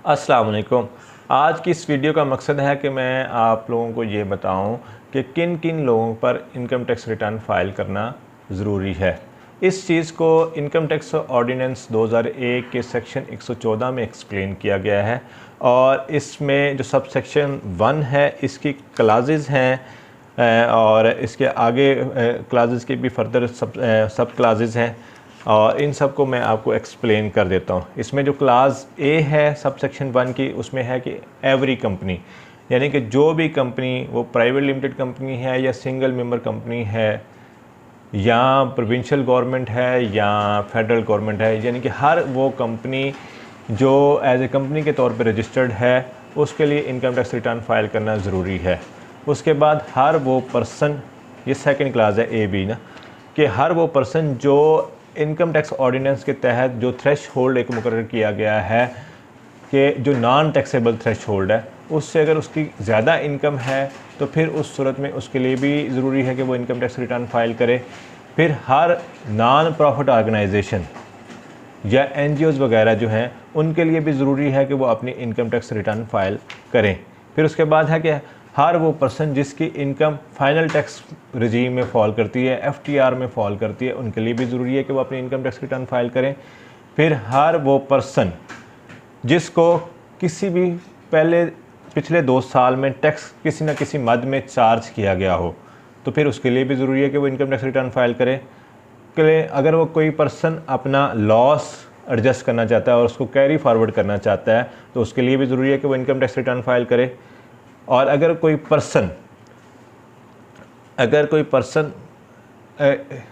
अस्सलाम वालेकुम। आज की इस वीडियो का मकसद है कि मैं आप लोगों को ये बताऊं कि किन किन लोगों पर इनकम टैक्स रिटर्न फ़ाइल करना ज़रूरी है। इस चीज़ को इनकम टैक्स ऑर्डिनेंस 2001 के सेक्शन 114 में एक्सप्लेन किया गया है और इसमें जो सब सेक्शन 1 है इसकी क्लासेस हैं और इसके आगे क्लासेस के भी फर्दर सब क्लासेस हैं और इन सब को मैं आपको एक्सप्लेन कर देता हूँ। इसमें जो क्लास ए है सब सेक्शन 1 की, उसमें है कि एवरी कंपनी, यानी कि जो भी कंपनी वो प्राइवेट लिमिटेड कंपनी है या सिंगल मेंबर कंपनी है या प्रोविंशियल गवर्नमेंट है या फेडरल गवर्नमेंट है, यानी कि हर वो कंपनी जो एज ए कंपनी के तौर पे रजिस्टर्ड है उसके लिए इनकम टैक्स रिटर्न फाइल करना ज़रूरी है। उसके बाद हर वो पर्सन, ये सेकंड क्लास है ए बी ना, कि हर वो पर्सन जो इनकम टैक्स ऑर्डिनेंस के तहत जो थ्रेश होल्ड एक मुकर्रर किया गया है कि जो नॉन टैक्सेबल थ्रेश होल्ड है उससे अगर उसकी ज़्यादा इनकम है तो फिर उस सूरत में उसके लिए भी ज़रूरी है कि वो इनकम टैक्स रिटर्न फाइल करे। फिर हर नॉन प्रॉफिट ऑर्गेनाइजेशन या NGOs वगैरह जो हैं उनके लिए भी ज़रूरी है कि वो अपनी इनकम टैक्स रिटर्न फाइल करें। फिर उसके बाद है कि हर वो पर्सन जिसकी इनकम फाइनल टैक्स रजीम में फॉल करती है, FTR में फॉल करती है, उनके लिए भी ज़रूरी है कि वो अपनी इनकम टैक्स रिटर्न फाइल करें। फिर हर वो पर्सन जिसको किसी भी पिछले 2 साल में टैक्स किसी न किसी मद में चार्ज किया गया हो तो फिर उसके लिए भी ज़रूरी है कि वो इनकम टैक्स रिटर्न फाइल करे। अगर वो कोई पर्सन अपना लॉस एडजस्ट करना चाहता है और उसको कैरी फॉरवर्ड करना चाहता है तो उसके लिए भी ज़रूरी है कि वो इनकम टैक्स रिटर्न फाइल करे। और अगर कोई पर्सन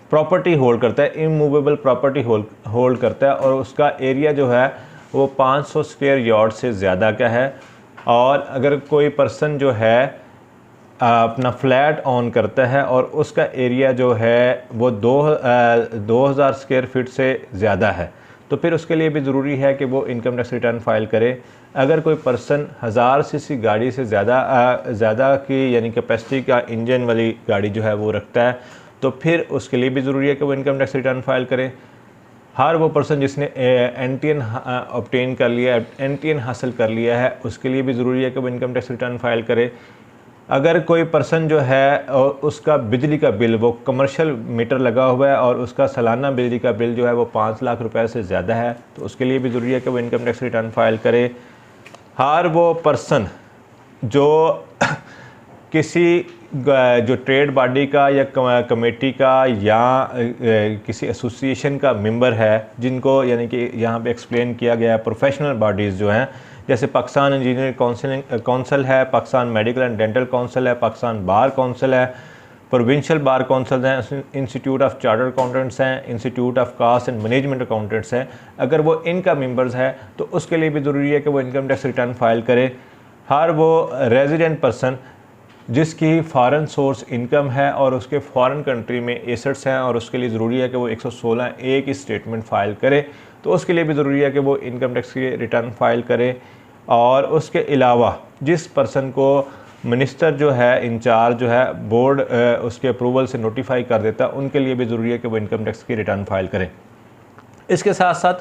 प्रॉपर्टी होल्ड करता है, इमूवेबल प्रॉपर्टी होल्ड करता है और उसका एरिया जो है वो 500 स्क्वायर यार्ड से ज़्यादा का है, और अगर कोई पर्सन जो है अपना फ्लैट ऑन करता है और उसका एरिया जो है वो 2000 स्क्वायर फीट से ज़्यादा है तो फिर उसके लिए भी ज़रूरी है कि वो इनकम टैक्स रिटर्न फाइल करे। अगर कोई पर्सन 1000 सीसी गाड़ी से ज़्यादा की यानी कैपेसिटी का इंजन वाली गाड़ी जो है वो रखता है तो फिर उसके लिए भी ज़रूरी है कि वो इनकम टैक्स रिटर्न फाइल करे। हर वो पर्सन जिसने NTN ऑब्टेन कर लिया है, NTN हासिल कर लिया है, उसके लिए भी ज़रूरी है कि वो इनकम टैक्स रिटर्न फाइल करे। अगर कोई पर्सन जो है उसका बिजली का बिल, वो कमर्शियल मीटर लगा हुआ है और उसका सालाना बिजली का बिल जो है वो 5 लाख रुपए से ज़्यादा है तो उसके लिए भी ज़रूरी है कि वो इनकम टैक्स रिटर्न फाइल करे। हर वो पर्सन जो किसी जो ट्रेड बॉडी का या कमेटी का या किसी एसोसिएशन का मेंबर है, जिनको यानी कि यहाँ पे एक्सप्लेन किया गया है प्रोफेशनल बॉडीज़ जो हैं, जैसे पाकिस्तान इंजीनियरिंग काउंसिल है, Pakistan medical and dental council है, पाकिस्तान बार काउंसिल है, प्रोविंशियल बार काउंसिल हैं, इंस्टीट्यूट ऑफ चार्टर्ड अकाउंटेंट्स हैं, institute of cost and management accountants हैं। अगर वो इनका मेंबर्स है तो उसके लिए भी ज़रूरी है कि वो इनकम टैक्स रिटर्न फाइल करे। हर वो रेजिडेंट पर्सन जिसकी फ़ॉरेन सोर्स इनकम है और उसके फ़ॉरेन कंट्री में एसेट्स हैं और उसके लिए ज़रूरी है कि वो 116(a) की स्टेटमेंट फ़ाइल करे तो उसके लिए भी ज़रूरी है कि वो इनकम टैक्स की रिटर्न फाइल करे। और उसके अलावा जिस पर्सन को मिनिस्टर जो है इंचार्ज जो है बोर्ड उसके अप्रूवल से नोटिफाई कर देता है उनके लिए भी ज़रूरी है कि वो इनकम टैक्स की रिटर्न फाइल करें। इसके साथ साथ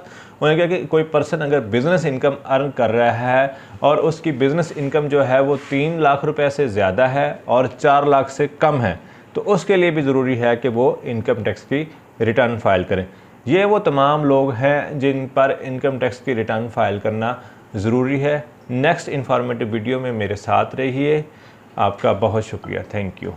उन्होंने कहा कि कोई पर्सन अगर बिज़नेस इनकम अर्न कर रहा है और उसकी बिज़नेस इनकम जो है वो 3 लाख रुपए से ज़्यादा है और 4 लाख से कम है तो उसके लिए भी ज़रूरी है कि वो इनकम टैक्स की रिटर्न फाइल करें। ये वो तमाम लोग हैं जिन पर इनकम टैक्स की रिटर्न फाइल करना ज़रूरी है। नेक्स्ट इंफॉर्मेटिव वीडियो में मेरे साथ रहिए। आपका बहुत शुक्रिया। Thank you.